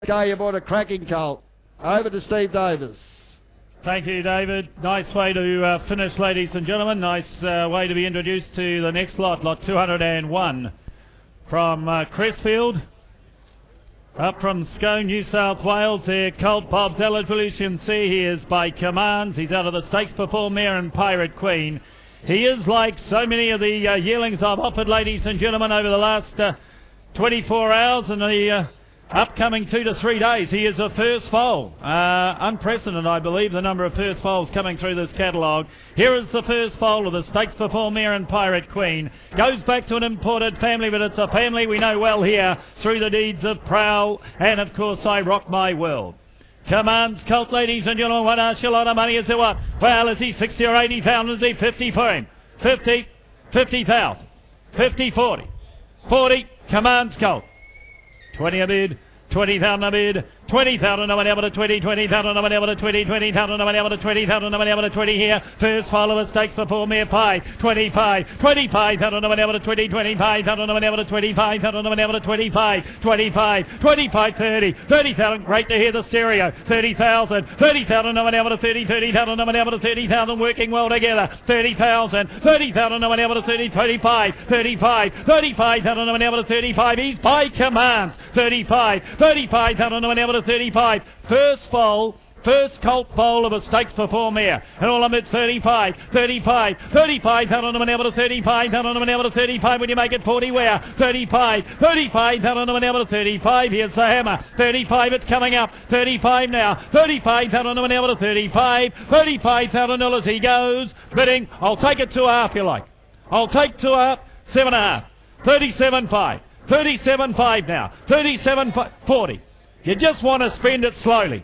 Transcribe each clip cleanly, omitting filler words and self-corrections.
Okay, you bought a cracking colt. Over to Steve Davis. Thank you, David. Nice way to finish, ladies and gentlemen. Nice way to be introduced to the next lot, lot 201 from Crestfield. Up from Scone, New South Wales, there, Colt Bob's eligible. You can see he is by commands. He's out of the stakes before Mare and Pirate Queen. He is like so many of the yearlings I've offered, ladies and gentlemen, over the last 24 hours and the upcoming 2 to 3 days. He is a first foal. Unprecedented, I believe, the number of first foals coming through this catalogue. Here is the first foal of the stakes before Mare and Pirate Queen. Goes back to an imported family, but it's a family we know well here through the deeds of Prowl and, of course, I Rock My World. Commands Colt, ladies and gentlemen. What ask you a lot of money? Is there what? Well, is he 60 or 80,000? Is he 50 for him? 50, 50,000. 50, 40. 40, commands Colt. 20 a bid, 20,000 a bid, 20,000 no one able to 20, 20,000 no one able to 20, 20,000 no one able to 20,000 no one able to 20 here. First follower stakes before Mare 5, 25, 25,000 no one able to 20, 25,000 no one able to 25,000 no one able to 25, 25, 25, 30, 30,000. Great to hear the stereo. 30,000, 30,000 no one able to 30, 30,000 no one able to 30,000 working well together. 30,000, 30,000 no one able to 30, 35, 35, 35,000 no one able to 35. He's by commands. 35, 35,000 no one able to 35. First foal, first colt foal of a stakes before Mare. And all amid 35, 35, 35,000 no one able to 35,000 no one able to 35. When you make it 40, where? 35, 35,000 no one able to 35. Here's the hammer. 35, it's coming up. 35 now. 35,000 no one able to 35. $35,000 he goes. Bidding, I'll take it 2.5 you like. I'll take 2.5, 7.5. 37.5. 37.5 now. 37.5, 40. You just want to spend it slowly.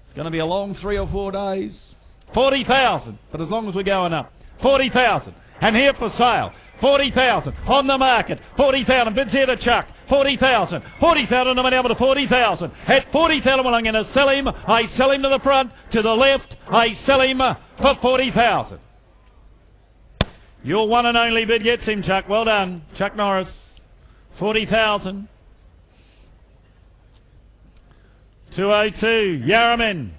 It's going to be a long 3 or 4 days. 40,000, but as long as we're going up. 40,000. And here for sale. 40,000 on the market. 40,000. Bids here to Chuck. 40,000. 40,000. I'm able to 40,000. At 40,000, well, I'm going to sell him. I sell him to the front, to the left. I sell him for 40,000. Your one and only bid gets him, Chuck. Well done, Chuck Norris. 40,000. 202, Yarraman.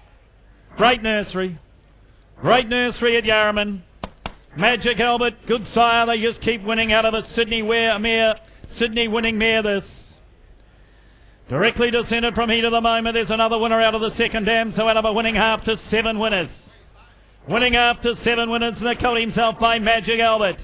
Great nursery. Great nursery at Yarraman. Magic Albert, good sire. They just keep winning out of a Sydney mare. Sydney winning mare this. Directly descended from heat at the moment. There's another winner out of the second dam. So out of a winning half to 7 winners. Winning after 7 winners, and the colt himself by Magic Albert.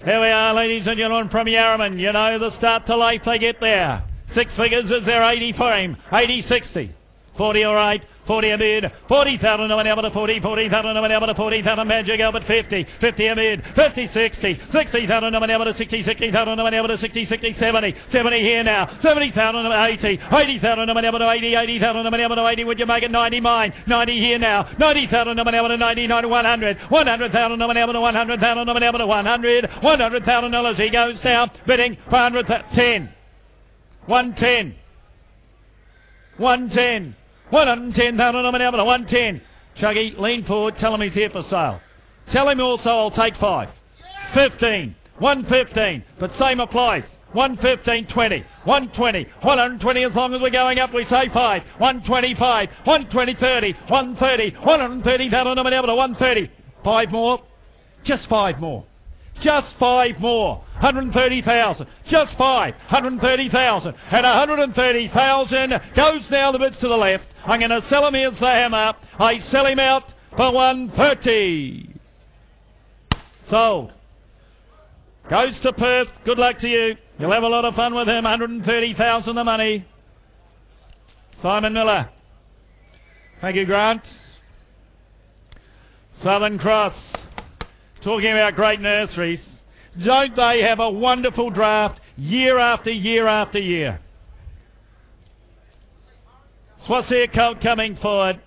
Here we are, ladies and gentlemen, from Yarraman. You know the start to life they get there. 6 figures is there, 80 for him. 80, 60. 40 all right. 40 a bid, 40,000 no one able to 40, 40,000 no one able to 40,000 Magic Albert 50, 50 a bid, 50, 60, 60,000 no one able to 60, 60,000 no one able to 60, 60, 70, 70 here now, 70,000 80, 80,000 no one able to 80, 80,000 no one able to 80, would you make it 90 mine, 90 here now, 90,000 no one able to 90, 90, 100, 100,000 no one able to 100,000 no one able to 100, $100,000 he goes down, bidding for 110, 110, 110. 110,000 I'm able to 110. Chuggy, lean forward, tell him he's here for sale. Tell him also I'll take 5. 15, 115, but same applies. 115, 20, 120, 120 as long as we're going up, we say 5. 125, 120, 30, 130, 130,000 I'm able to 130. 5 more, just 5 more. Just 5 more. 130,000. Just 5. 130,000. And 130,000 goes now the bits to the left. I'm going to sell him. Here's the hammer. I sell him out for 130. Sold. Goes to Perth. Good luck to you. You'll have a lot of fun with him. 130,000 the money. Simon Miller. Thank you, Grant. Southern Cross. Talking about great nurseries, don't they have a wonderful draft year after year after year? Swasia Colt coming forward.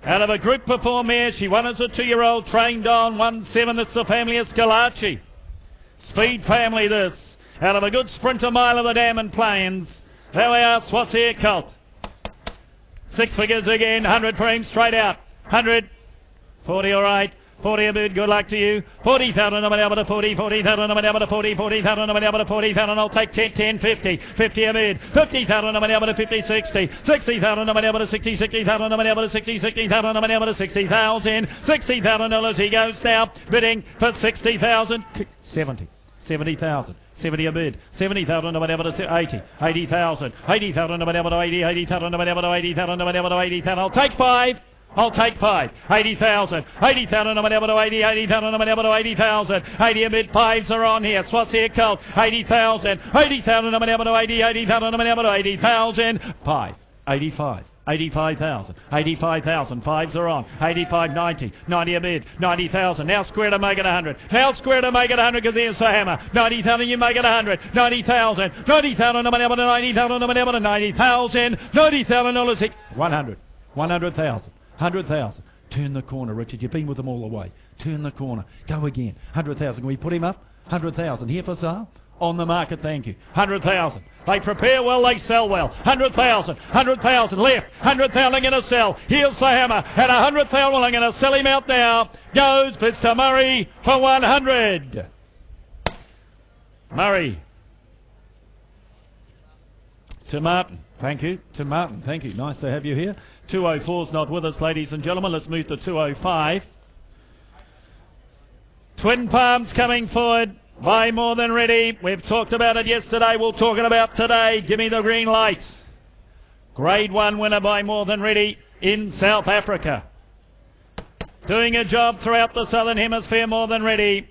Out of a group before Mare, she won as a 2-year-old, trained on 1-7. This is the family of Scalacci. Speed family this. Out of a good sprinter mile of the Dam and Plains. There we are, Swasia Colt. 6 figures again, 100 for him, straight out. 100, 40 all right. 40 a bid, good luck to you. 40,000 on my number to 40, 40,000 on my number to 40, 40,000 on my number to 40,000. I'll take 10, 10, 50, 50 a bid. 50,000 on my number to 50, 60, 60,000 on my number to 60, 60,000 on my number to 60, 60,000 on my number to 60,000. $60,000 he goes now, bidding for 60,000. 70. 70,000, 70 a bid, 70,000 to whatever to 80, 80,000, 80,000 to whatever to 80, 80,000 to whatever to 80,000 to whatever to 80,000. I'll take 5. I'll take 5. 80,000, 80,000 to whatever to 80, 80,000 to whatever to 80,000. 80 a bid, 5s are on here. Swats here cold. 80,000, 80,000 to whatever to 80, 80,000 to whatever to 80,000. 5, 85. 85,000, 85,000, 5s are on, 85, 90, 90 a bid, 90,000, now square to make it 100, now square to make it 100 because here's the hammer, 90,000 you make it 100, 90,000, 90,000 to 90,000 to 90,000, $90,000, 100, 100,000, 100,000, turn the corner Richard, you've been with them all the way, turn the corner, go again, 100,000, can we put him up, 100,000, here for sale? On the market, thank you. 100,000. They prepare well, they sell well. 100,000. 100,000 left. 100,000 I'm going to sell. Here's the hammer. At 100,000, well, I'm going to sell him out now. Goes Mr. Murray for 100. Murray. To Martin. Thank you. To Martin. Thank you. Nice to have you here. 204's not with us, ladies and gentlemen. Let's move to 205. Twin Palms coming forward. Buy more than ready. We've talked about it yesterday. We'll talk it about today. Give me the green light. Grade 1 winner by more than ready in South Africa. Doing a job throughout the Southern Hemisphere, more than ready.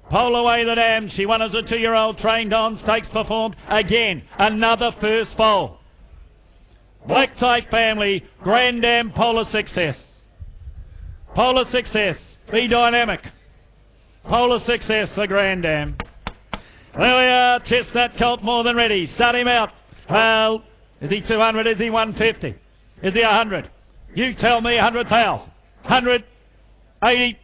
Pole away the dam. She won as a 2-year-old, trained on, stakes performed. Again, another first foal. Black type family, Grand Dam, Polar Success. Polar Success, be dynamic. Polar Success, the Grand Dam. There we are, Chestnut Colt more than ready. Start him out. Well, is he 200? Is he 150? Is he 100? You tell me 100,000. 100, 80,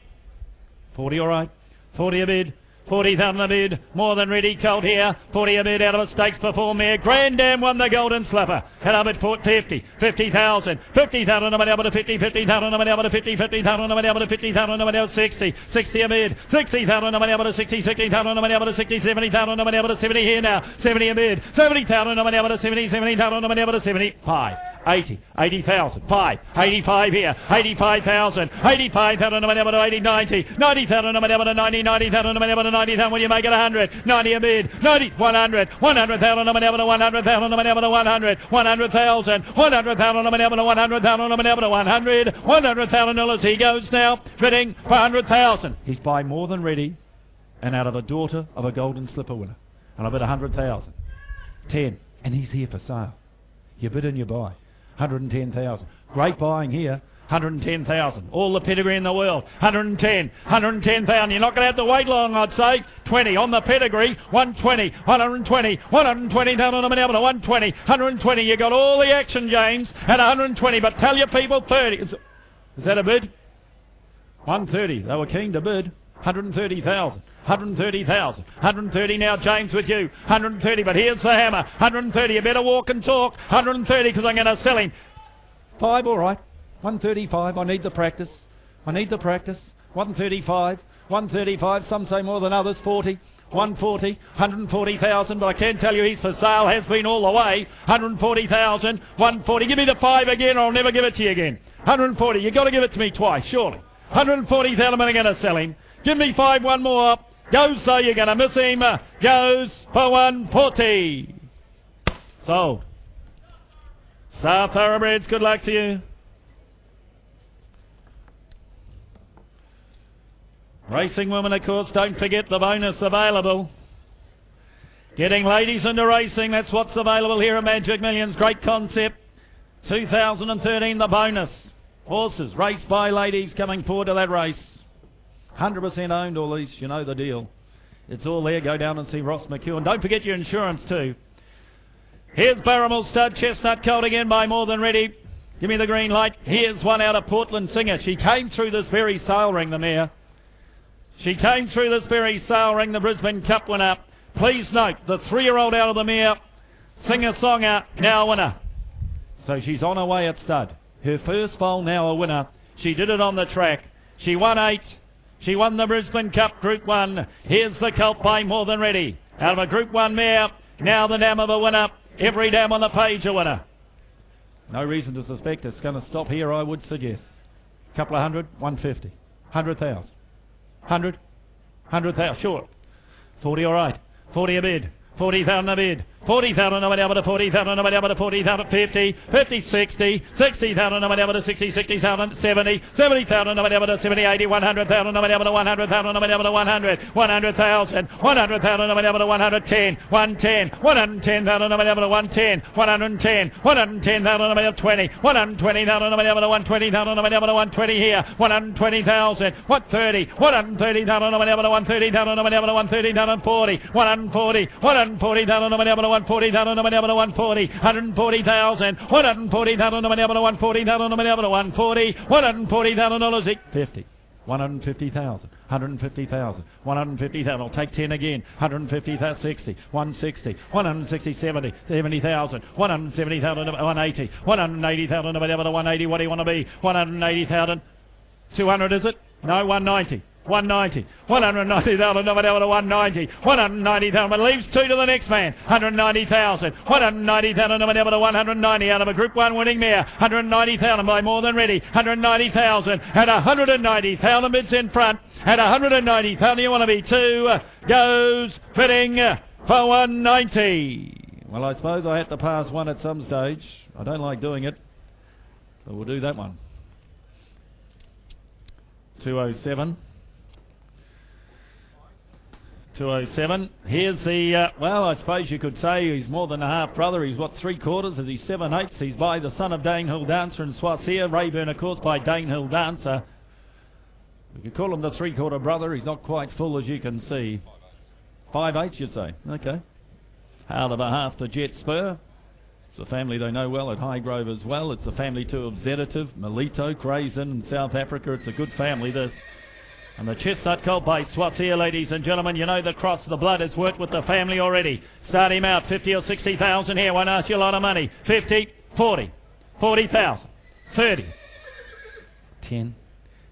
40 all right. 40 a bid. 40,000 a bid, more than ready, Colt here. 40 a bid out of a stakes before mare. Grand Dam won the Golden Slipper. And up at 50, 50,000, 50,000 on my number to 50, 50,000 on my number to 50, 50,000 on my number to 50,000 on my number to 60, 60 a bid, 60,000 on my number to 60, 60,000 on my number to 60, 70,000 on my number to 70 here now, 70 a bid, 70,000 on my number to 70, 70,000 on my number to 75. 80, 80,000, 5, 85 here, 85,000, 85,000 on my number to 80, 90, 90,000 on my number to 90, 90,000 on my number to 90,000 when you make it 100, 90 a bid, 90, 100, 100,000 on my number to 100,000 on my number to 100, 100,000, 100,000 on my number to 100,000 on my number to 100, $100,000 he goes now, bidding for 100,000. He's by more than ready and out of a daughter of a Golden Slipper winner. And I bet 100,000. 10, and he's here for sale. You bid and you buy. 110,000. Great buying here. 110,000. All the pedigree in the world. 110. 110,000. You're not going to have to wait long, I'd say. 20 on the pedigree. 120. 120. 120,000 on the number. 120. 120. You got all the action, James, at 120. But tell your people 30. Is that a bid? 130. They were keen to bid. 130,000. 130,000. 130 now, James, with you. 130, but here's the hammer. 130, you better walk and talk. 130, because I'm going to sell him. 5, all right. 135, I need the practice. I need the practice. 135, 135, some say more than others. 40, 140, 140,000, but I can tell you he's for sale, has been all the way. 140,000, 140. Give me the 5 again, or I'll never give it to you again. 140, you've got to give it to me twice, surely. 140,000, I'm going to sell him. Give me 5, one more. Goes, so you're going to miss him. Goes for 140. Sold. Star Thoroughbreds, good luck to you. Racing women, of course, don't forget the bonus available. Getting ladies into racing, that's what's available here at Magic Millions. Great concept. 2013, the bonus. Horses raced by ladies coming forward to that race. 100% owned, all these, you know the deal. It's all there. Go down and see Ross McEwen. Don't forget your insurance too. Here's Barramel Stud, Chestnut Colt again by more than ready. Give me the green light. Here's one out of Portland Singer. She came through this very sale ring, the mare. She came through this very sale ring, the Brisbane Cup winner. Please note, the 3-year-old out of the mare, Singer-Songer, now a winner. So she's on her way at stud. Her first foal, now a winner. She did it on the track. She won 8, She won the Brisbane Cup Group 1. Here's the colt by More Than Ready. Out of a Group 1 mare. Now the dam of a winner. Every dam on the page a winner. No reason to suspect it's going to stop here, I would suggest. Couple of hundred, 150. 100,000. 100, 100,000, sure. 40 all right. 40 a bid. 40,000 a bid. 40,000 no able to 40,000 no able to 40,000 50 50 60 60,000 no able to 60 60,000 70 70,000 no able to 70 80 100,000 no able to 100,000 no able to 100 100,000 100,000 no able to 110 110 110,000 no able to 110 110 110,000 no able to 20 120,000 no able to 120,000 no able to 120 here 120,000 130 130,000 no able to 130,000 no able to 130,000 40 140 140,000 no able to 140,000 no able to 140 140,000 140,000 no able to 140,000 no able to 140 140,000 dollars 50 150,000 150,000 150,000 I'll take 10 again 150,000 60 160 160 70 70,000 170,000 180 180,000 no able to 180 what do you want to be 180,000 200 is it no 190 190, 190,000, no able to 190, 190,000, but leaves 2 to the next man, 190,000, 190,000, no able to 190 out of a Group 1 winning mare, 190,000 by More Than Ready, 190,000, and 190,000 bids in front, at 190,000 you want to be 2, goes bidding for 190. Well, I suppose I had to pass one at some stage. I don't like doing it, but we'll do that one. 207. 207. Here's the, well, I suppose you could say he's more than a half brother. He's what, 3/4? Is he 7/8? He's by the son of Danehill Dancer and Swasia. Rayburn, of course, by Danehill Dancer. We could call him the 3/4 brother. He's not quite full, as you can see. 5/8, you'd say. Okay. Out of a half to Jet Spur. It's the family they know well at Highgrove as well. It's the family too of Zedative, Melito, Crazen in South Africa. It's a good family, this. And the chestnut colt by Swasia, ladies and gentlemen. You know the cross, the blood has worked with the family already. Start him out, 50 or 60,000 here. Won't ask you a lot of money. 50, 40, 40,000, 30, 10,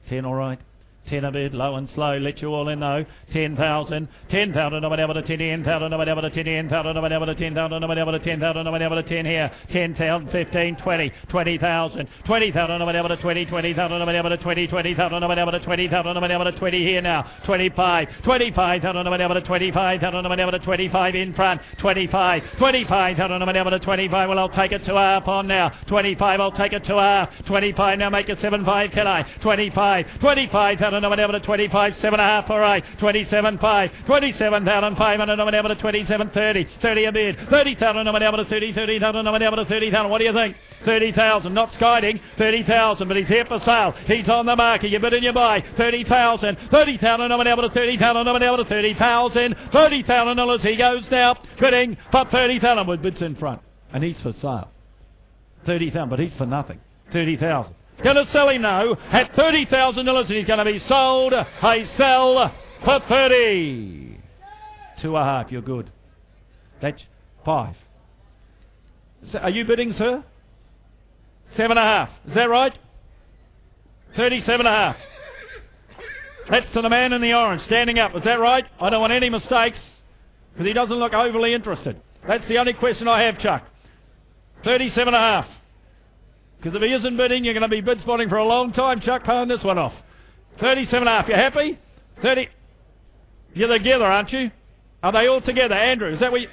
10 all right. 10 a bid, low and slow, let you all in though. 10,000, 10,000, no able to 10,000, no able to 10,000, no able to 10,000, no able to 10,000, no able to 10 here. 10,000, 15, 20, 20,000, 20,000, no able to 20, 20,000, no able to 20, 20,000, no able to 20,000, no able to 20 here now. 25, 25,000, no able to 25,000, no able to 25 in front. 25, 25,000, no able to 25. Well, I'll take it to half on now. 25, I'll take it to half. 25 now, make it 7.5, can I? 25, 25,000. No one able to 25, 7.5, all right. 27.5, 27,500, no one able to 27, 30, 30 a bid. 30,000, no one able to 30, 30,000, no one able to 30,000. What do you think? 30,000, not skiding. 30,000, but he's here for sale. He's on the market. You bid and you buy. 30,000, 30,000, no one able to 30,000, no one able to 30,000. $30,000 he goes now, bidding for 30,000 with bids in front. And he's for sale. 30,000, but he's for nothing. 30,000. Going to sell him now at $30,000 and he's going to be sold. I sell for 30. 2.5, you're good. That's 5. So are you bidding, sir? 7.5. Is that right? 37.5. That's to the man in the orange standing up. Is that right? I don't want any mistakes because he doesn't look overly interested. That's the only question I have, Chuck. 37.5. Because if he isn't bidding, you're going to be bid spotting for a long time. Chuck, paying this one off. 37.5. You happy? 30. You're together, aren't you? Are they all together? Andrew, is that what you...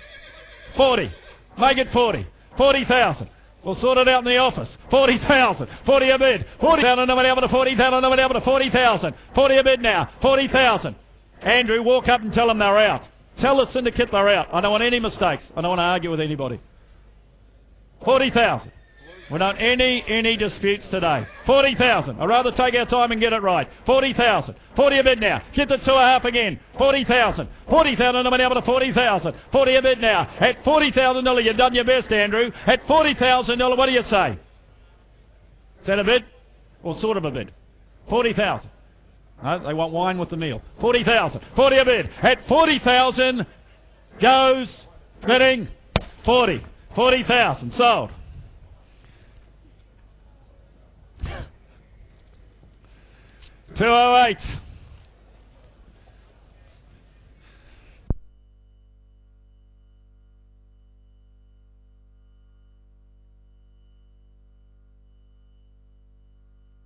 40. Make it 40. 40,000. We'll sort it out in the office. 40,000. 40 a bid. 40,000. No one able to 40,000. No one able to 40,000. 40 a bid now. 40,000. Andrew, walk up and tell them they're out. Tell the syndicate they're out. I don't want any mistakes. I don't want to argue with anybody. 40,000. We don't any disputes today. 40,000. I'd rather take our time and get it right. 40,000. 40 a bid now. Get the 2.5 again. 40,000. 40,000. I'm able to 40,000. 40 a bid now. At $40,000, you've done your best, Andrew. At $40,000, what do you say? Is that a bid? Or sort of a bid? 40,000. No, they want wine with the meal. 40,000. 40 a bid. At 40,000 goes bidding 40. 40,000 sold. 208.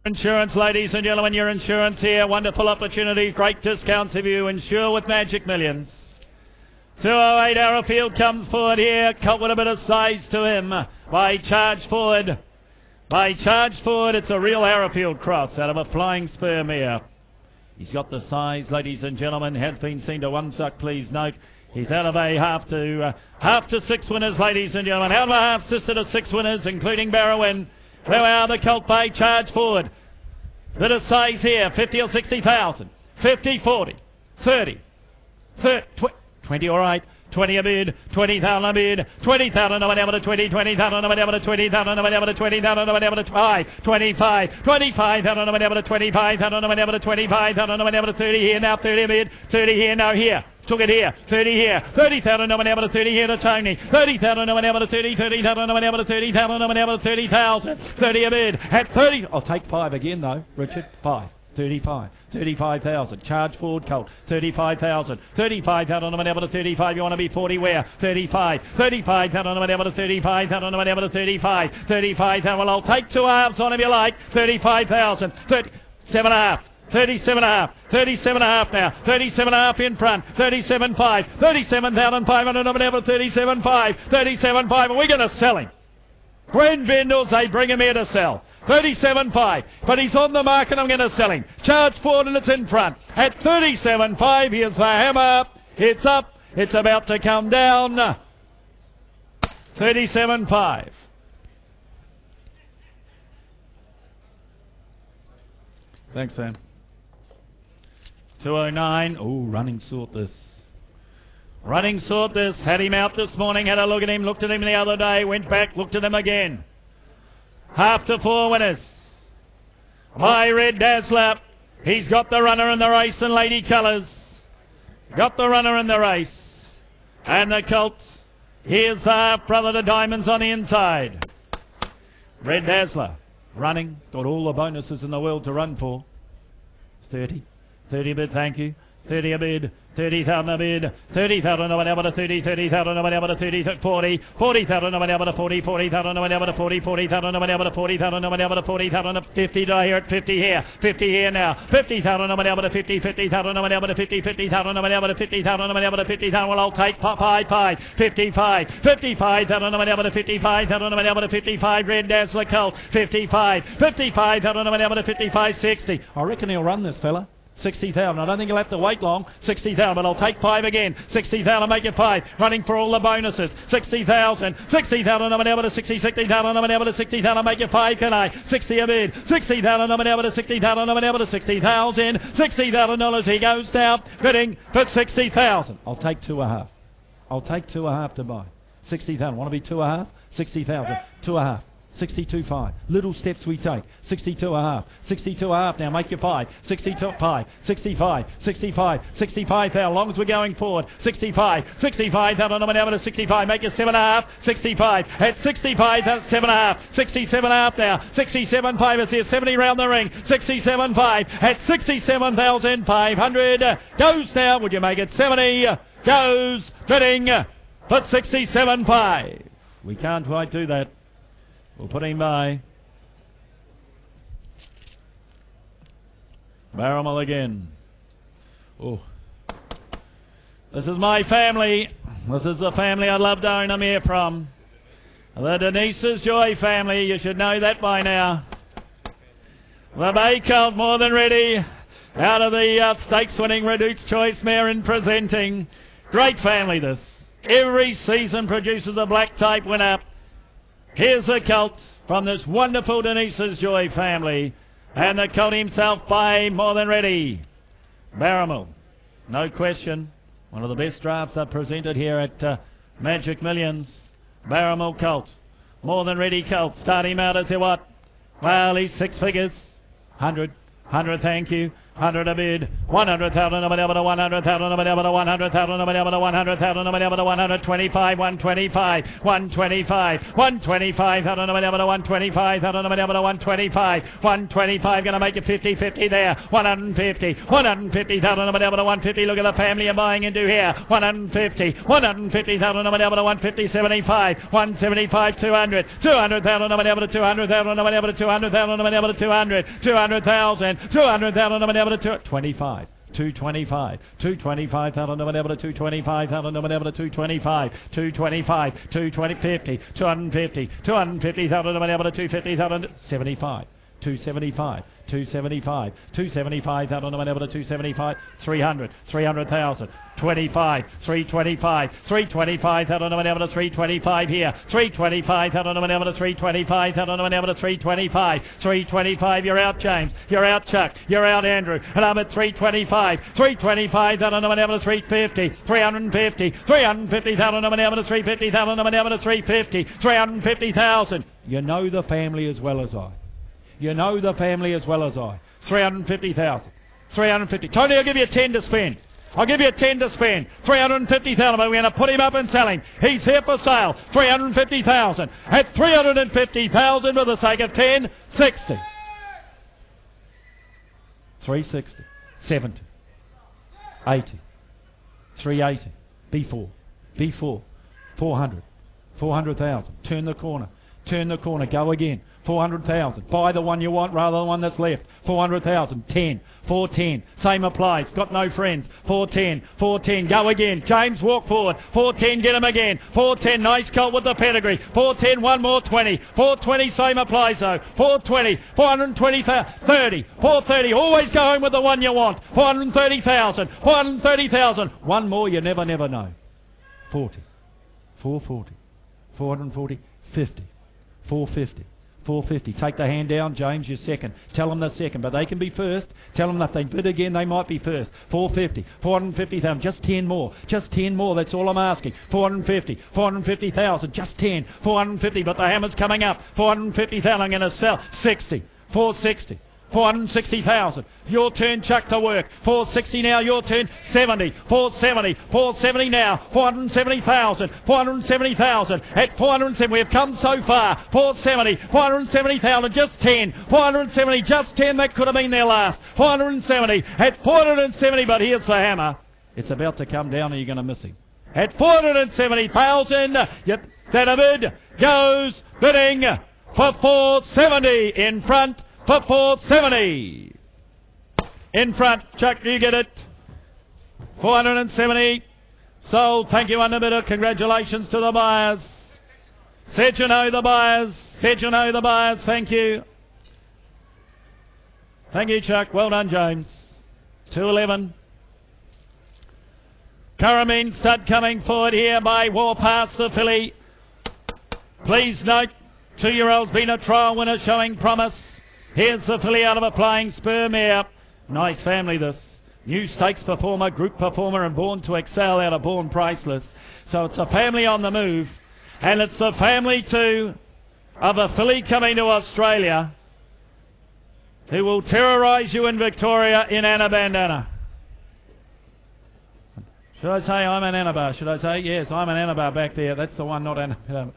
Insurance, ladies and gentlemen, your insurance here. Wonderful opportunity, great discounts if you insure with Magic Millions. 208 Arrowfield comes forward here. Colt with a bit of size to him. By Charge Forward. By Charge Forward, it's a real Arrowfield cross out of a Flying Spur mare. He's got the size, ladies and gentlemen. Has been seen to one suck, please note. He's out of a half to 6 winners, ladies and gentlemen. Out of a half sister to 6 winners, including Barrowin. Where are the Colt by Charge Forward? Bit of size here, 50 or 60,000. 50, 40, 30, 20, all right. 20 a bid, 20,000 a bid, 20,000 no one able to 20, 20,000 no one able to 20,000 no one able to 20,000 no one able to 25, 25,000 no one able to 25,000 no one able to 25,000 no one able to 30 here now, 30 a bid, 30 here now here. Took it here, 30 here, 30,000 no one able to 30 here to Tony, 30,000 no one able to 30, 30,000 no one able to 30,000 no one able to 30,000, 30 a bid, at 30, I'll take 5 again though, Richard, 5. 35, 35,000. Charge Forward Colt, 35,000. 35,000 on able to 35. You want to be 40 where? 35. 35,000 on able to 35,000 on able to 35. 35,000. Well, I'll take 2 halves on if you like. 35,000. 37 and a half. 37 and a half, 37 and a half now, 37 and a half in front, 37.5, 37,500 on able to 37.5, 37.5. Are we going to sell him? Gwen Vendels, they bring him here to sell. 37.5, but he's on the market, I'm going to sell him. Charge Forward and it's in front. At 37.5, here's the hammer. It's up, it's about to come down. 37.5. Thanks, Sam. 209, oh, Running Sort this. Running Sort this, had him out this morning, had a look at him, looked at him the other day, went back, looked at him again. Half to 4 winners. My Red Dazzler, he's got the runner in the race in Lady Colours. Got the runner in the race. And the Colt, here's the half brother to Diamonds on the inside. Red Dazzler, running, got all the bonuses in the world to run for. 30 a bid, thank you. 30 a bid, 30,000 a bid, 30,000 no one able to 30, 30,000 no one able to 30, 40, 40,000 no one able to 40, 40,000 no one able to 40, 40,000 no one able to 40,000 no one able to 40,000 50 to here at 50 here, 50 here now, 50,000 no one able to 50, 50,000 no one able to 50, 50,000 no one able to 50,000 no one able to 50,000. Well, I'll take 5, 55, 55,000 no one able to 55,000 no one able to 55. Red Dazzler Colt 55, 55,000 no one able to 55, 60. I reckon he'll run this fella. 60,000. I don't think he'll have to wait long. 60,000, but I'll take 5 again. 60,000, make it 5. Running for all the bonuses. 60,000. 60,000, I'm able to 60. 60,000, I'm able to 60,000, make it 5, can I? 60 a bid. 60,000, I'm able to 60,000, I'm able to 60,000. $60,000 he goes down. Bidding for 60,000. I'll take 2.5. I'll take 2.5 to buy. 60,000. Want to be 2.5? 60,000. 2.5. 62.5. Little steps we take. 62.5. 62.5 now. Make your 5. 62.5. 65. 65. 65. How long as we're going forward? 65. 65. How long am I now to 65? Make your 7.5. 65. At 65. That's 7.5. 67.5 now. 67.5 is here. 70 round the ring. 67.5 at 67,500. Goes down. Would you make it 70? Goes bidding for 67.5. We can't quite do that. We'll put him by. Barrowmill again. Oh. This is my family. This is the family I'd love to own them here from. The Denise's Joy family. You should know that by now. The Bay Colt more than ready. Out of the stakes winning Reduced Choice mare in presenting. Great family this. Every season produces a black type winner. Here's the Colt from this wonderful Denise's Joy family. And the Colt himself by more than ready. Barrowmill, no question. One of the best drafts that presented here at Magic Millions. Barrowmill Colt. More than ready Colt. Start him out as you what? Well, he's 6 figures. 100, thank you. 100 a bid, 100,000 over to 100,000 over to 100,000 over to 100,000 over to 125, 125, 125, 125,000 over to 125,000 over to 125, 125 going to make it 50-50 there, 150, 150,000 over to 150. Look at the family you're buying into here, 150, 150,000 over to 150, 75, 175, 200, 200,000 over to 200,000 over to 200,000 over to 200, 200,000, 200,000 over to 25. 225, 225,000 over to 225,000 over to 225, 225, 220, 250, 250,000 over to 250,000, 75. 275, 275, 275,000 over to 275, 300, 300,000, 25, 325, 325,000 over to 325 here, 325,000 over to 325,000 over to 325, 325, you're out James, you're out Chuck, you're out Andrew, and I'm at 325, 325,000 over to 350, 350, 350,000 over to 350,000 over to 350, 350,000. You know the family as well as I. You know the family as well as I. 350,000. 350. Tony, I'll give you 10 to spend. I'll give you 10 to spend. 350,000, but we're going to put him up and sell him. He's here for sale. 350,000. At 350,000 for the sake of 10, 60. 360. 70. 80. 380. B4. B4. 400. 400,000. Turn the corner. Turn the corner. Go again. 400,000. Buy the one you want rather than the one that's left. 400,000. 10. 410. Same applies. Got no friends. 410. 410. Go again. James, walk forward. 410. Get him again. 410. Nice colt with the pedigree. 410. One more 20. 420. Same applies though. 420. 420. 30. 430. Always go home with the one you want. 430,000. 430,000. One more you never know. 40. 440. 440. 50. 450. 450. Take the hand down, James, you're second. Tell them they're second, but they can be first. Tell them that they bid again, they might be first. 450. 450,000. Just 10 more. Just 10 more. That's all I'm asking. 450. 450,000. Just 10. 450, but the hammer's coming up. 450,000. I'm going to sell. 60. 460. 460,000. Your turn, Chuck, to work. 460 now, your turn. 70. 470. 470 now. 470,000. 470,000. At 470, we've come so far. 470. 470,000. Just 10. 470. Just 10. That could have been their last. 470. At 470, but here's the hammer. It's about to come down and you're going to miss him. At 470,000, that a bid goes bidding for 470 in front. For 470. In front, Chuck, you get it. 470. Sold. Thank you, underbidder. Congratulations to the buyers. Said you know the buyers. Said you know the buyers. Thank you. Thank you, Chuck. Well done, James. 211. Karameen stud coming forward here by Warpass, the filly. Please note, 2-year-old's been a trial winner showing promise. Here's the filly out of a flying spur mare. Nice family this. New stakes performer, group performer, and born to excel out of Born Priceless. So it's a family on the move. And it's the family too of a filly coming to Australia who will terrorise you in Victoria in Anna Bandana. Should I say I'm an Anabar? Should I say? Yes, I'm an Anabar back there. That's the one, not Anna Bandana.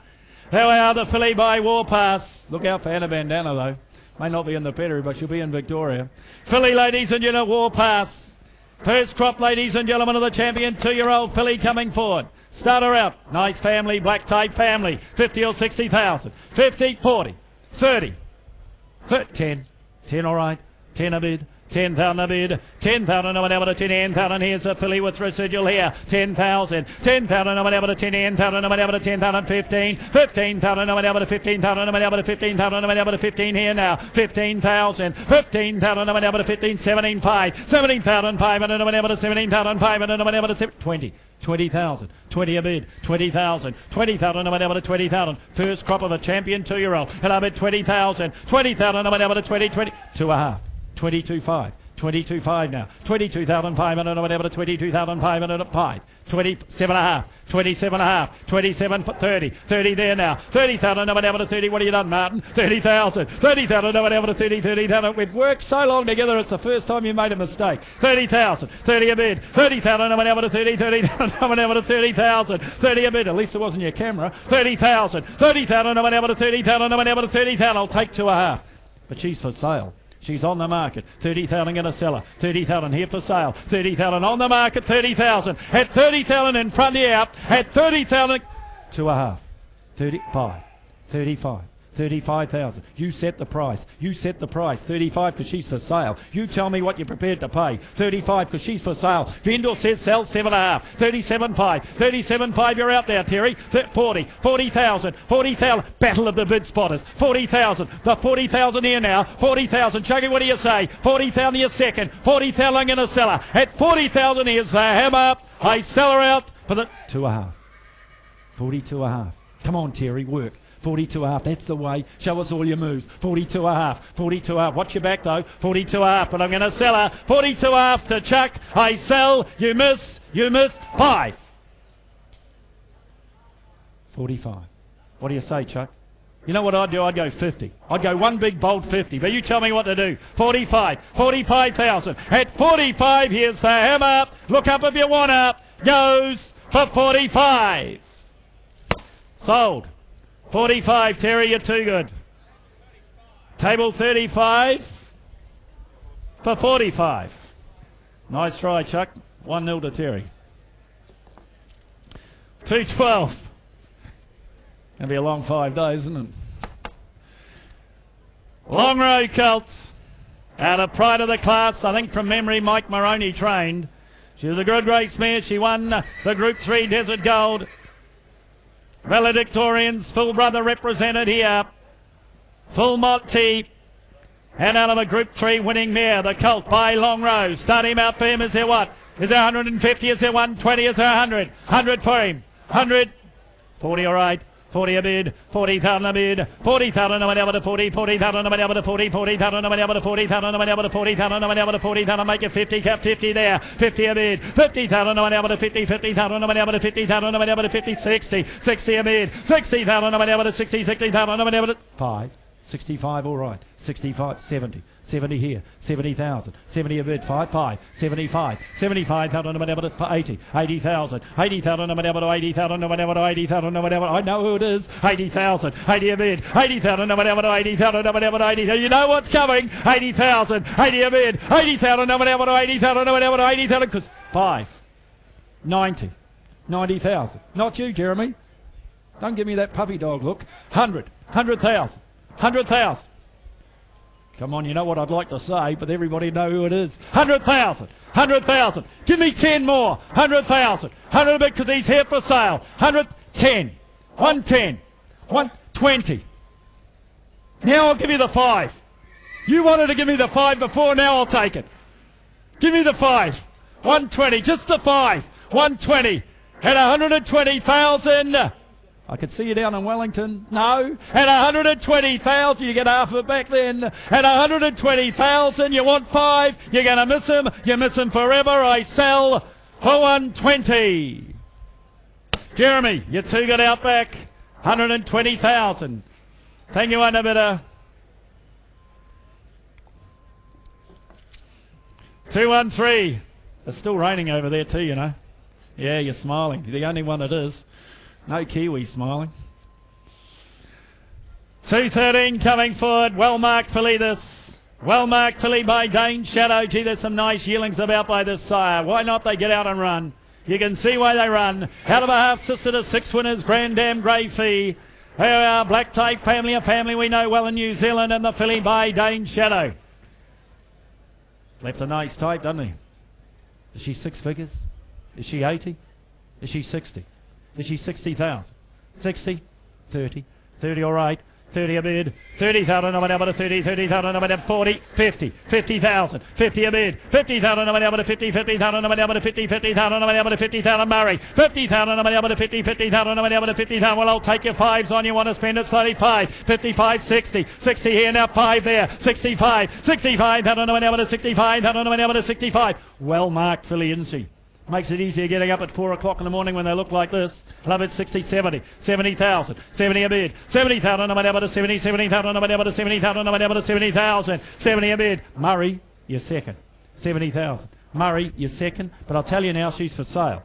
There we are, the filly by Warpass. Look out for Anna Bandana though. May not be in the pedigree, but she'll be in Victoria. filly, ladies and gentlemen, Warpass. First crop, ladies and gentlemen, of the champion 2-year-old filly coming forward. Start her out. Nice family, black type family. 50 or 60,000. 50, 40, 30, 10. 10 all right. 10 a bid. 10,000 a bid. 10,000 or whatever to 10,000. Here's a filly with residual here. 10,000. 10,000 or whatever to 10,000 or whatever to 10,000. 15. 15,000 or whatever to 15,000 or whatever to 15,000 or whatever to 15 here now. 15,000. 15,000 or whatever to 15. 17,500. 17,500 or whatever to 17,500 or whatever to 20. 20,000. 20 a bid. 20,000. 20,000 or whatever to 20,000. First crop of a champion 2-year-old. And I bid 20,000. 20,000 or whatever to 20. 2.5. 22.5, 22.5 now. 22,500 or whatever to 22,500 at 5. 27.5. 27.5. 27.30. 30 there now. 30,000 or whatever to 30. What have you done, Martin? 30,000. 30,000 or whatever to 30. 30,000. We've worked so long together. It's the first time you made a mistake. 30,000. 30 a bid. 30,000 or whatever to 30. 30,000 or whatever to 30,000. 30 a bid. At least it wasn't your camera. 30,000. 30,000 or whatever to 30,000 or whatever to 30,000. I'll take 2.5. But she's for sale. She's on the market. 30,000 in a seller. 30,000 here for sale. 30,000 on the market. 30,000. At 30,000 in front of you out. At 30,000. 2.5. 35. 35. 35,000. You set the price. You set the price. 35 because she's for sale. You tell me what you're prepared to pay. 35 because she's for sale. Vendor says sell 7.5. 37.5. 37.5. You're out there, Terry. 40. 40,000. 40,000. Battle of the bid spotters. 40,000. The 40,000 here now. 40,000. Chucky, what do you say? 40,000 your second. 40,000 in a seller. At 40,000 here's the hammer. I sell her out for the 2.5. 42.5. Come on, Terry, work. 42.5, that's the way. Show us all your moves. 42.5, 42.5. Watch your back though. 42.5, but I'm going to sell her. 42.5 to Chuck. I sell. You miss. 5. 45. What do you say, Chuck? You know what I'd do? I'd go 50. I'd go one big bold 50. But you tell me what to do. 45. 45,000. At 45, here's the hammer. Look up if you want up. Goes for 45. Sold. 45, Terry, you're too good. Table 35 for 45. Nice try, Chuck. 1-0 to Terry. 212. Gonna be a long 5 days, isn't it? Long row Colts. Out of pride of the class, I think from memory, Mike Moroney trained. She was a good race mare. She won the Group 3 Desert Gold. Valedictorians, full brother represented here. Full Monty. And out of a Group 3 winning mare, the Colt by Long Row. Start him out for him. Is there what? Is there 150? Is there 120? Is there 100? 100 for him. 100. 40 all right. 40 a bid, 40,000 a bid, 40,000 a whatever to 40, 40,000 a whatever to 40, 40,000 a whatever to 40,000 a whatever to 40,000 a whatever to 40,000, make it 50, cap 50 there, 50 a bid, 50,000 a whatever to 50, 50,000 a whatever to 50,000 a whatever to 50, 60, 60 a bid, 60,000 a whatever to 60, 60,000 a whatever to 5. 65 all right, 65, 70, 70 here, 70,000, 70 a bid, 5, 75, 75,000 whatever to 80, 80,000, 80,000 whatever to 80,000 whatever to 80,000 whatever, I know who it is, 80,000, 80 a bid, 80,000 whatever to 80,000 whatever to 80,000, you know what's coming, 80,000, 80 a bid, 80,000 whatever to 80,000 whatever to 80,000, because 5, 90, 90,000, not you, Jeremy, don't give me that puppy dog look, 100, 100,000. 100,000. Come on, you know what I'd like to say, but everybody know who it is. 100,000. 100,000. Give me 10 more. 100,000. 100 because he's here for sale. 110. 110. 120. Now I'll give you the 5. You wanted to give me the 5 before, now I'll take it. Give me the 5. 120. Just the 5. 120. At 120,000. I could see you down in Wellington. No. At 120,000, you get half of it back then. At 120,000, you want 5. You're going to miss him. You miss him forever. I sell for 120. Jeremy, you're too good out back. 120,000. Thank you, Underbidder. 213. It's still raining over there too, you know. Yeah, you're smiling. You're the only one it is. No Kiwi smiling. 213 coming forward. Well marked filly this. Well marked filly by Dane Shadow. Gee, there's some nice yearlings about by this sire. Why not they get out and run? You can see why they run. Out of a half sister to 6 winners. Grand Dam Grey Fee. There we are. Black Tape family, a family we know well in New Zealand. And the filly by Dane Shadow. Left a nice type, doesn't he? Is she 6 figures? Is she 80? Is she 60? Is she 60,000? 60, 30, 30 all right, 30 a bid, 30,000 no one able to 30, 30,000 no one able to 40, 50, 50,000, 50 a bid, 50,000 no one able to 50, 50,000 no one able to 50, 50,000 no one able to 50,000 Murray, 50,000 no one able to 50, 50,000 no one able to 50,000. Well, I'll take your fives on. You want to spend it slowly. 5, 55, 60, 60 here now, 5 there, 65, 65,000 no one able to 65,000 no one able to 65. Well marked filly, isn't she? Makes it easier getting up at 4 o'clock in the morning when they look like this. Love it, 60, 70, 70,000, 70 a bid, 70,000, I'm able to 70, 70,000, I'm able to 70,000, I'm able to 70,000, 70 a bid. Murray, you're second, 70,000. Murray, you're second, but I'll tell you now, she's for sale.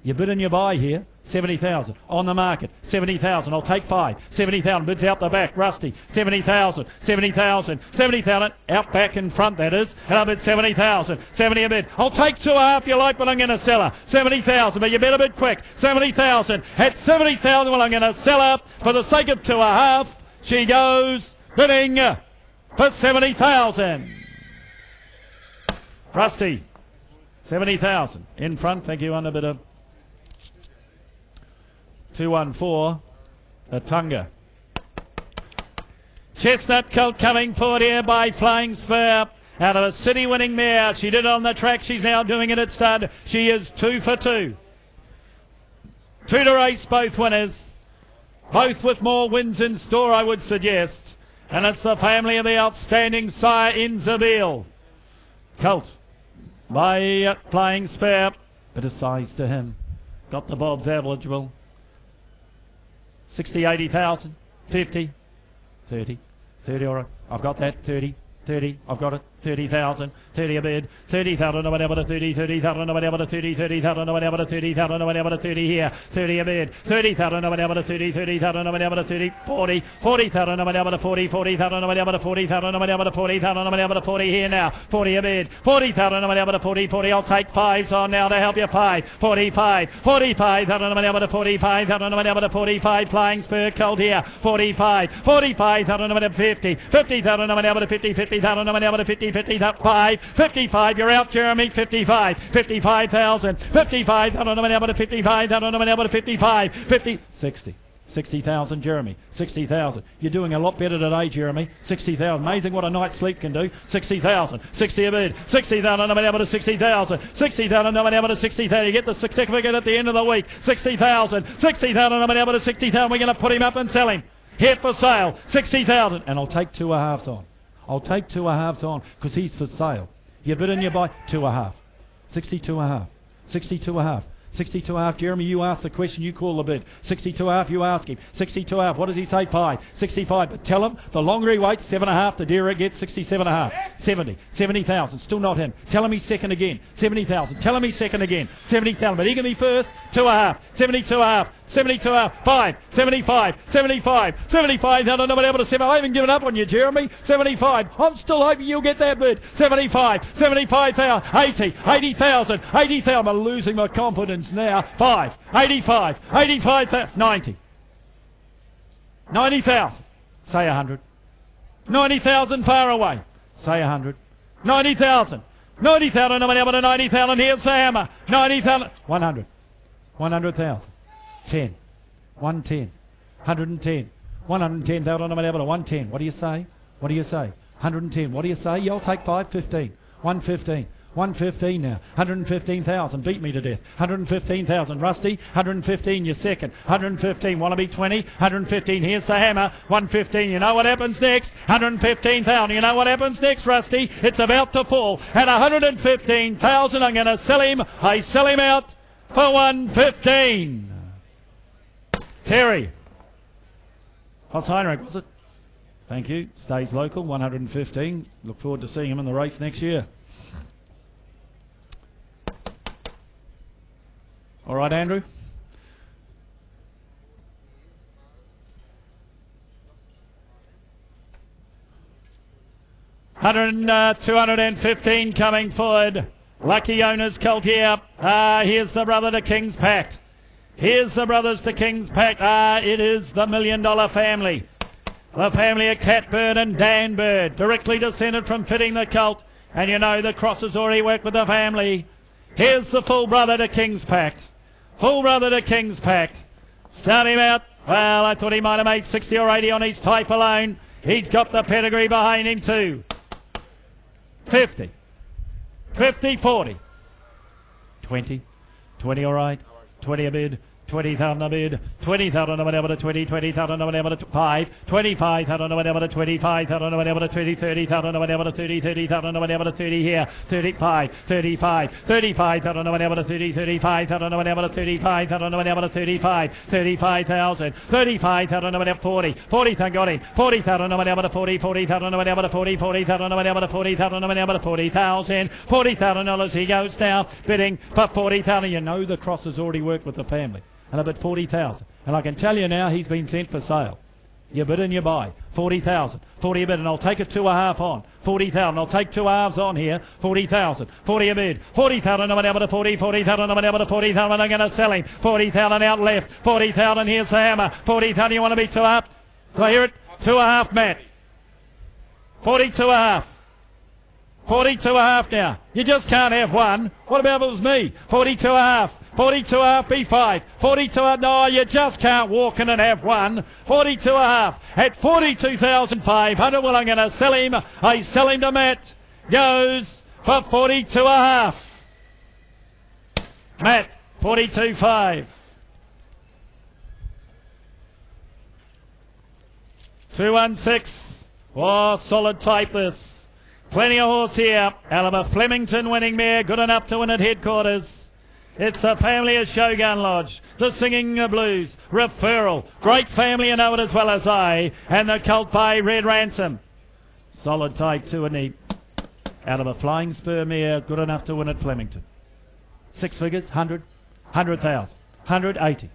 You bid and you buy here, 70,000. On the market, 70,000. I'll take 5. 70,000. Bids out the back. Rusty, 70,000. 70,000. 70,000. Out back in front, that is. And I'll bid 70,000. 70 a bid. I'll take 2.5 you like, but I'm going to sell her. 70,000. But you better bid quick. 70,000. At 70,000, well, I'm going to sell her for the sake of 2.5. She goes bidding for 70,000. Rusty, 70,000. In front, thank you, under bid of 214, Atunga. Chestnut Colt coming forward here by Flying Spur. Out of a city winning mare. She did it on the track. She's now doing it at stud. She is 2 for 2. 2 to race, both winners. Both with more wins in store, I would suggest. And it's the family of the outstanding sire Inzabeel. Colt by Flying Spur. Bit of size to him. Got the bobs eligible. 60, 80,000, 50, 30, 30, all right, I've got that, 30, 30, I've got it, 30,000, 30 a bid, 30,000, no one able to 30, 30,000, no one able to 30, 30,000, no one able to 30,000, no one able to 30 here, 30 a bid, 30,000, no one able to 30, 30,000, no one able to 30, 40, 40,000, no one able to 40, 40,000, no one able to 40,000, no one able to 40,000, no one able to 40 here now, 40 a bid, 40,000, no one able to 40, 40, I'll take 5s on now to help you pay, 45, 45,000, no one able to 45,000, no one able to 45, Flying Spur Colt here, 45, 45,000, no one able to 50, 50,000, no one able to 50, 50,000, no one able to 50, 55, 55, you're out, Jeremy, 55, 55,000, 55,000, no one able to 55,000, no one able to 55, 50, 60. 60,000, Jeremy. 60,000. You're doing a lot better today, Jeremy. 60,000. Amazing what a night's sleep can do. 60,000. 60 a bid. 60,000. No one able to 60,000. 60,000. No one able to 60,000. You get the certificate at the end of the week. 60,000. 60,000. No one able to 60,000. We're going to put him up and sell him. Here for sale. 60,000. And I'll take 2.5s on. I'll take 2.5s on because he's for sale. You bid and you buy 2.5. 62.5. 62.5. 62.5. Jeremy, you ask the question, you call the bid. 62.5, you ask him. 62.5, what does he say? 5. 65, but tell him the longer he waits, 7.5, the dearer it gets. 67.5. 70. 70,000, still not him. Tell him he's second again. 70,000. Tell him he's second again. 70,000, but he can be first. 2.5. 72.5. 72.5. 5. 75. 75. 75,000. Nobody able to 7. I haven't given up on you, Jeremy. 75. I'm still hoping you'll get that bid. 75. 75,000. 80. 80,000. 80,000. I'm losing my confidence now. 5. 85. 85,000. 90. 90,000. Say 100. 90,000 far away. Say 100. 90,000. 90,000. Nobody able to 90,000. Here's the hammer. 90,000. 100. 100,000. 10, 110, 110, 110,000, I'm able to 110. What do you say? What do you say? 110. What do you say? You'll take 5, 15, 115, 115 now. 115,000. Beat me to death. 115,000. Rusty. 115. You're second. 115. Want to be 20? 115. Here's the hammer. 115. You know what happens next? 115,000. You know what happens next, Rusty? It's about to fall. At 115,000, I'm going to sell him. I sell him out for 115. Terry. What's Heinrich, was it? Thank you. Stays local, 115. Look forward to seeing him in the race next year. All right, Andrew. $100, 215 coming forward. Lucky owners, Colt here. Here's the brother to King's Pact. Here's the brothers to King's Pact. It is the $1 Million family. The family of Catbird and Dan Bird, directly descended from Fitting the Colt. And you know the crosses already work with the family. Here's the full brother to King's Pact. Full brother to King's Pact. Start him out. Well, I thought he might have made 60 or 80 on his type alone. He's got the pedigree behind him too. 50. 50, 40. 20. 20 all right. 20 a bid. 20,000 a bid, 20,000 a whatever to 20, 20,000 a whatever to 5, 25,000 a whatever to 25,000 a whatever to 20, 30,000 a whatever to 30, 30,000 a whatever to 30 here, 35, 35, 35,000 a whatever to 30, 35,000 a whatever to 35,000 a whatever to 35, 35,000, 35,000 a whatever 40, 40,000 got him, 40,000 a whatever to 40, 40,000 a whatever to 40, 40,000 a whatever to 40,000 a whatever to 40,000, $40,000 he goes now, bidding for 40,000. You know the cross has already worked with the family. And I bid 40,000. And I can tell you now he's been sent for sale. You bid and you buy. 40,000. 40 a bid, and I'll take a 2.5 on. 40,000. I'll take 2 halves on here. 40,000. 40 a bid. 40,000 I'm able to 40. 40,000 I'm able to 40,000. I'm going to sell him. 40,000 out left. 40,000. Here's the hammer. 40,000. You want to be 2.5? Do I hear it? 2.5, Matt. 42.5. 42.5 now. You just can't have one. What about if it was me? 42.5. 42.5 B5. 42.5. No, you just can't walk in and have one. 42.5 at 42,500. Well, I'm going to sell him. I sell him to Matt. Goes for 42.5. Matt, 42.5. 216. Oh, solid type this. Plenty of horse here. Out of a Flemington winning mare, good enough to win at headquarters. It's the family of Shogun Lodge, the Singing Blues, Referral, great family, you know it as well as I, and the Colt by Red Ransom. Solid type 2 and he. Out of a Flying Spur mare, good enough to win at Flemington. 6 figures, 100, 100,000, 180.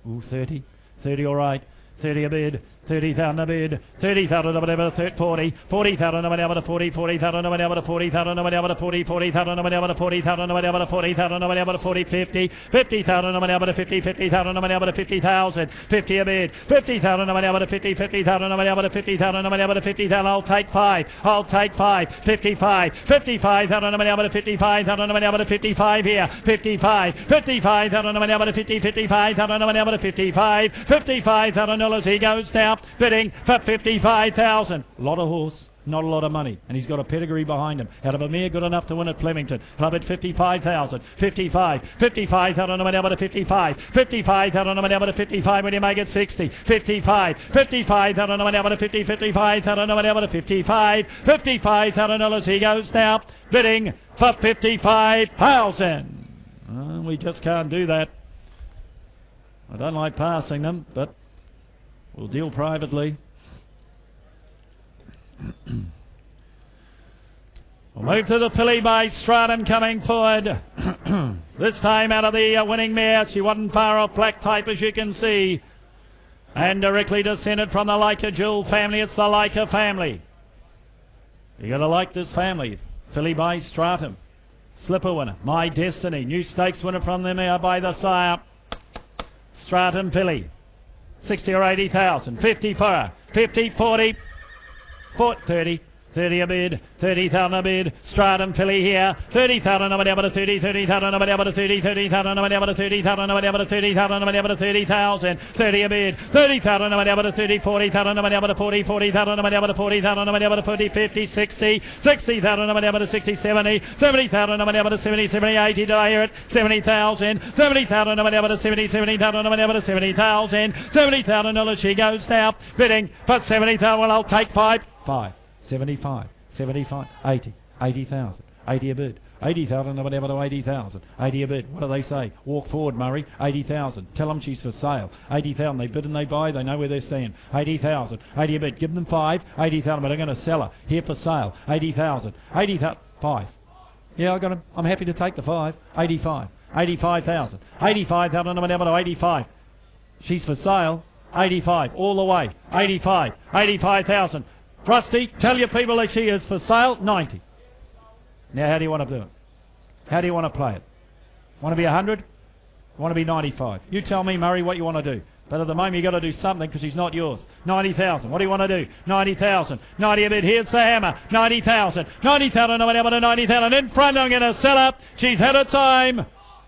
Ooh, 30, 30 all right, 30 a bid. 30,000 a bid, 30,000 a whatever, 40, 40,000 a whatever to 40, 40,000 a whatever to 40,000 a whatever to 40, 40,000 a whatever to 40,000 a whatever to 40,000 a whatever to 40, 50, 50,000 a whatever to 50, 50,000 a whatever to 50,000, 50 a bid, 50,000 a whatever to 50, 50,000 a whatever to 50,000 a whatever to 50,000. I'll take 5, I'll take 5, 55, 55,000 a whatever to 55,000 a whatever to 55 here, 55, 55,000 a whatever to 50, 55,000 a whatever to 55, $55,000 he goes down. Bidding for 55,000. A lot of horse, not a lot of money, and he's got a pedigree behind him. Out of a mare good enough to win at Flemington. Club at 55,000. 55, 55,000 I'm able to 55, 55,000 I'm able to 55 when you make it 60, 55, 55,000 I'm able to 50, 55,000 I'm able to 55, $55,000 he goes now. Bidding for 55,000. We just can't do that. I don't like passing them, but we'll deal privately. We'll move to the filly by Stratum coming forward. This time out of the winning mare. She wasn't far off black type as you can see. And directly descended from the Leica Jewel family. It's the Leica family. You got to like this family. Filly by Stratum. Slipper winner. My Destiny. New stakes winner from the mare by the sire. Stratum filly. 60 or 80,000, 50 for her, 50, 40, 30, 30 a bid, 30,000 a bid, Stratum filly here, 30,000 I'm able to 30, 30,000 I'm able to 30, 30,000 I'm able to 30,000 I'm able to 30,000 I'm able to 30,000, 30 a bid, 30,000 I'm able to 30, 40,000 I'm able to 40, 40,000 I'm able to 40,000 I'm able to 40, 50, 60, 60,000 I'm able to 60, 70, 70,000 I'm able to 70, 70, 80, did I hear it? 70,000, 70,000 I'm able to 70, 70,000 I'm able to 70,000, $70,000 she goes now, bidding for 70,000, well I'll take 5, 75, 75, 80, 80,000, 80 a bid, 80,000 or whatever to 80,000, 80 a bid. What do they say? Walk forward, Murray, 80,000. Tell them she's for sale. 80,000, they bid and they buy, they know where they stand. 80,000, 80 a bid. Give them 5, 80,000, but I'm going to sell her. Here for sale, 80,000, 80,000, 5. Yeah, I got him. I'm happy to take the 5, 85, 85,000, 85,000 or whatever to 85. She's for sale, 85, all the way, 85, 85,000. Rusty, tell your people that she is for sale, 90. Now, how do you want to do it? How do you want to play it? Want to be 100? Want to be 95? You tell me, Murray, what you want to do. But at the moment, you've got to do something because she's not yours. 90,000. What do you want to do? 90,000. 90 a bit. Here's the hammer. 90,000. 90,000. I'm able to 90,000. In front, I'm going to sell up. She's had her time.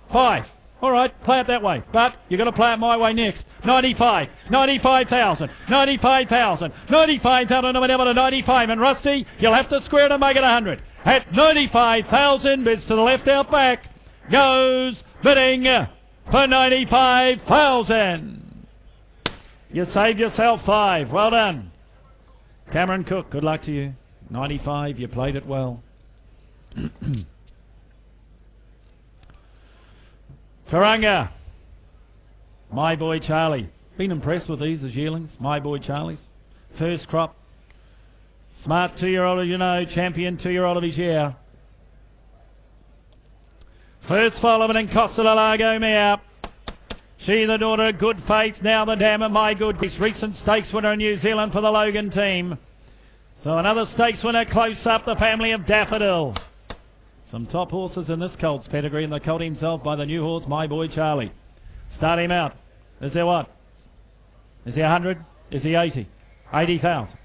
5. All right, play it that way. But you've got to play it my way next. 95, 95,000, 95,000, 95,000, whatever to 95. And Rusty, you'll have to square it and make it 100. At 95,000, bids to the left out back, goes bidding for 95,000. You saved yourself 5. Well done. Cameron Cook, good luck to you. 95, you played it well. Turanga, My Boy Charlie. Been impressed with these as yearlings. My Boy Charlie's. First crop. Smart 2-year-old, you know, champion 2-year-old of his year. First foal of it in Costa del Lago mare. She the daughter of Good Faith, now the dam of My Good. Recent stakes winner in New Zealand for the Logan team. So another stakes winner close up, the family of Daffodil. Some top horses in this colt's pedigree, and the colt himself by the new horse, My Boy Charlie. Start him out. Is there what? Is he 100? Is he 80? 80,000.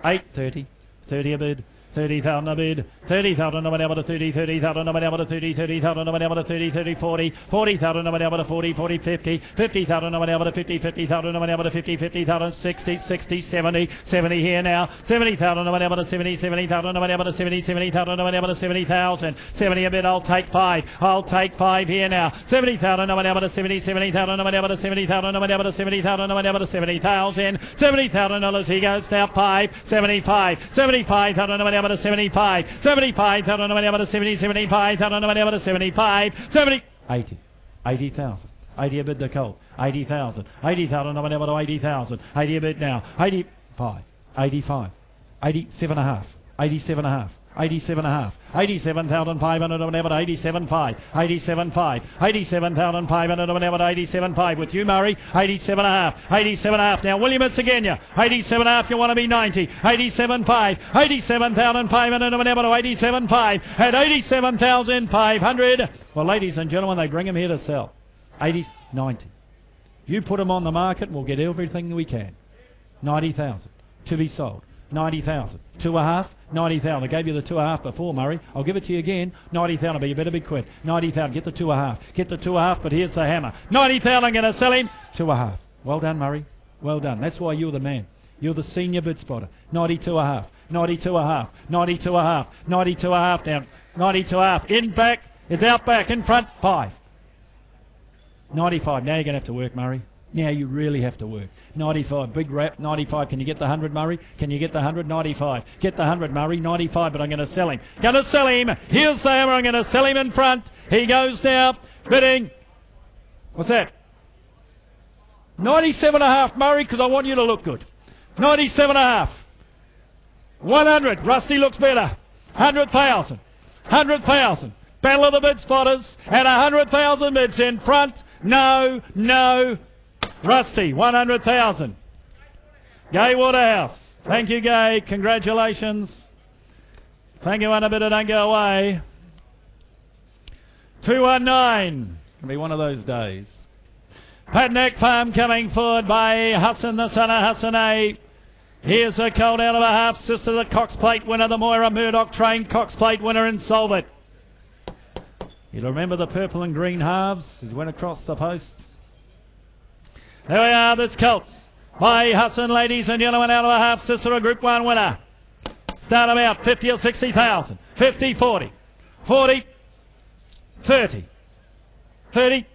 830. 30 a bid. 30,000 a bid. 30,000 no able to 30, 30,000 no able to 30, 30,000 no able to 30, 30, 40, 40,000 no able to 40, 40, 50, 50,000 no able to 50, 50,000 no able to 50, 50,000, 60, 60, 70, 70 here now, 70,000 no able to 70, 70,000 no able to 70, 70,000 no able to 70,000, 70 a bid, I'll take 5, I'll take 5 here now, 70,000 no able to 70, 70,000 no able to 70,000 no able to 70,000 no able to 70,000, 70,000 dollars he goes now 5, 75, 75,000 no able to 75, 75,000 no able to 70, 75,000 no able to 75, 70, 80, 80,000. 80 a bid the colt, 80,000, 80,000 no able to 80,000, 80 a bid now, 85, 85, 87 and a half, 87 and a half. 87 and a half, 87,500 no able to 87.5, 87.5, 87,500 no able to 87.5 with you Murray, 87 and a half, 87 and a half. Now William it's again you, 87 and a half, you want to be 90, 87.5, 87,500 no able to 87.5 at 87,500. Well ladies and gentlemen, they bring him here to sell. 80, 90. You put him on the market and we'll get everything we can. 90,000 to be sold. 90,000. 2.5, 90,000. I gave you the 2.5 before, Murray. I'll give it to you again. 90,000, but you better be quick. 90,000. Get the 2.5. Get the 2.5, but here's the hammer. 90,000, I'm going to sell him. 2.5. Well done, Murray. Well done. That's why you're the man. You're the senior bid spotter. 92.5. 92.5. 92.5. 92.5 down. 92.5. In back. It's out back. In front. 5. 95. Now you're going to have to work, Murray. Now you really have to work. 95, big wrap, 95. Can you get the 100, Murray? Can you get the 100? 95. Get the 100, Murray. 95, but I'm going to sell him. Going to sell him. Here's the hammer. I'm going to sell him in front. He goes now. Bidding. What's that? 97.5, Murray, because I want you to look good. 97.5. 100. Rusty looks better. 100,000. 100,000. Battle of the bid spotters. And 100,000 bids in front. No, no. Rusty, 100,000. Gay Waterhouse. Thank you, Gay. Congratulations. Thank you, one a bit, don't go away. 219. Can be one of those days. Padneck Farm coming forward by Hassan, the son of Hassan A. Here's a colt out of a half sister, the Cox Plate winner, the Moira Murdoch trained Cox Plate winner in Solvit. You'll remember the purple and green halves. He went across the post. There we are, this colts by Hassan, ladies and gentlemen, out of a half sister, a Group 1 winner. Start them out, 50 or 60,000. 50, 40, 40, 30, 30,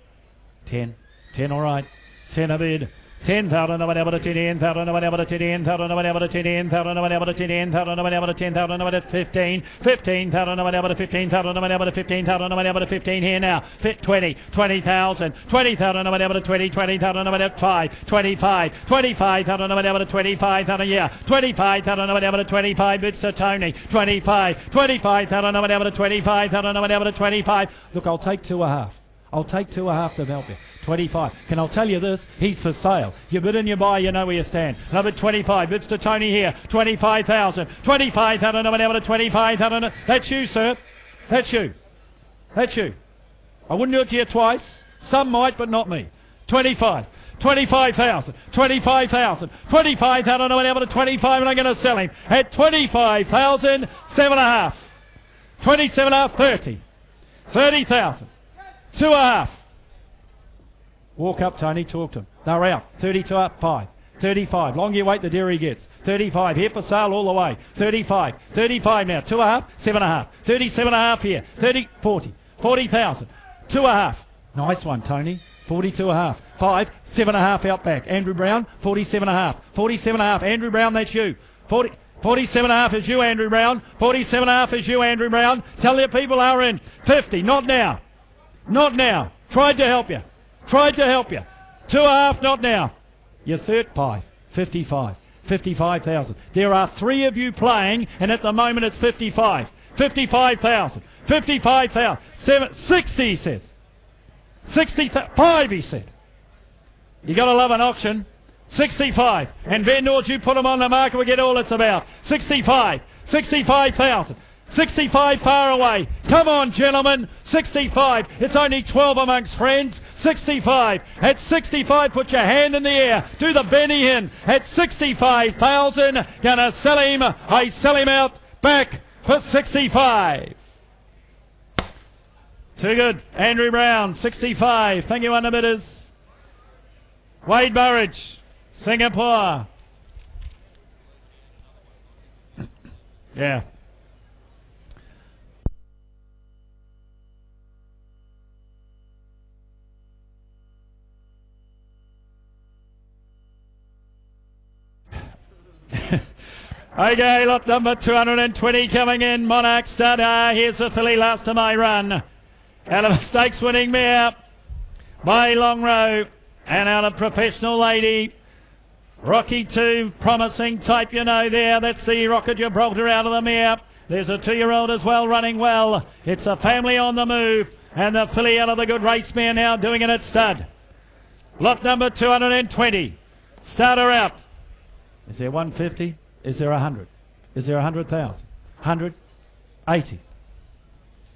10, 10, all right, 10 a bid. 10,000, no one able to 10,000, no one able to 10,000, no one able to 10,000, no one able to 10,000, no one able to 10,000, no one able to 15, 15,000, no one able to 15,000, no one able to 15,000, no one able to 15 here now, 20, 20,000, 20,000, no one able to 20, 20,000, no one able to 5, 25, 25,000, no one able to 25,000, yeah, 25,000, no one able to 25, bids to Tony, 25, 25,000, no one able to 25,000, no one able to 25. Look, I'll take 2.5. I'll take 2.5 to help you. 25. Can I tell you this? He's for sale. You bid and you buy, you know where you stand. Another 25. Bids to Tony here. 25,000. 25,000. No one able to 25,000. That's you, sir. That's you. That's you. I wouldn't do it to you twice. Some might, but not me. 25. 25,000. 25,000. 25,000. No one able to 25, and I'm going to sell him at 25,000. 7.5. 27.5. 30. 30,000. 2.5. Walk up, Tony, talk to him. They're out. 32 up, 5. 35. Longer you wait, the dearer he gets. 35. Here for sale all the way. 35. 35 now. 2.5. 7.5. 37.5 here. 30. 40. 40,000. 2.5. Nice one, Tony. 42.5. 5. 7.5 out back. Andrew Brown. 47.5. 47.5. Andrew Brown, that's you. 47.5 is you, Andrew Brown. 47.5 is you, Andrew Brown. Tell your people are in. 50. Not now. Not now. Tried to help you. Tried to help you. 2.5. Not now. Your third 5. 55. 55,000. There are 3 of you playing, and at the moment it's 55. 55,000. 55,000. 60, he says. 65, he said. You got to love an auction. 65. And vendors, you put them on the market, we get all it's about. 65. 65,000. 65 far away. Come on, gentlemen. 65. It's only 12 amongst friends. 65. At 65, put your hand in the air. Do the Benny in. At 65,000. Gonna sell him. I sell him out back for 65. Too good. Andrew Brown, 65. Thank you, underbidders. Wade Burridge, Singapore. Yeah. Okay, lot number 220 coming in. Monarch Star. Here's the filly last to my run. Out of a stakes winning mare by Long Row. And out of Professional Lady. Rocky 2, promising type, you know there. That's the Rocket Gibraltar out of the mare. There's a 2-year-old as well running well. It's a family on the move. And the filly out of the good race mare now doing it at stud. Lot number 220. Starter out. Is there 150? Is there 100? Is there 100,000? 100? 80?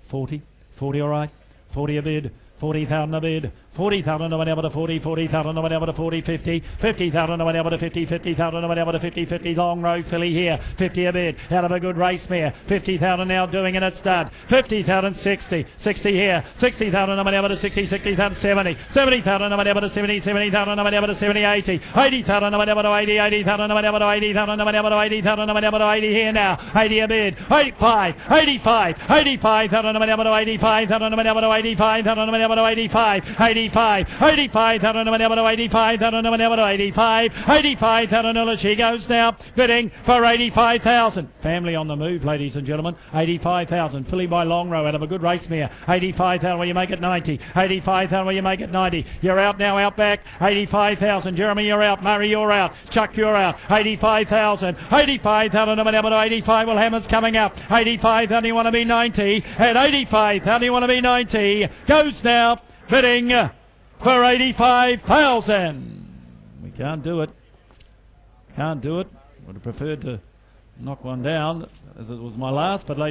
40? 40 all right? 40 a bid? 40,000 a bid, 40,000 no one able to 40, 40,000 no one able to 40, 50, 50,000 no one able to 50, 50,000 no one able to 50, 50, Long Row filly here, 50 a bid, out of a good race mare, 50,000 now doing it at stud, 50,000, 60, 60 here, 60,000 no one able to 60, 60,000, 70, 70,000 no one able to 70, 70,000 no one able to 70, 80, 80,000 no one able to 80, 80,000 no one able to 80,000 no one able to 80,000 no one able to 80 here now, 80 a bid, 85, 85, 85,000 no one able to 85,000 no one able to 85,000 no one able to 85, 85, 85,000 no one able to 85,000 no one able to 85, 85,000 she goes now, bidding for 85,000. Family on the move, ladies and gentlemen. 85,000, filly by Long Row out of a good race mare. 85,000, will you make it 90? 85,000, will you make it 90? You're out now, out back. 85,000, Jeremy, you're out. Murray, you're out. Chuck, you're out. 85,000, 85,000 no one able to 85. Well, Hammer's coming up. 85,000, you want to be 90? At 85,000, you want to be 90? Goes now. Bidding for 85,000. We can't do it. Can't do it. Would have preferred to knock one down as it was my last, but ladies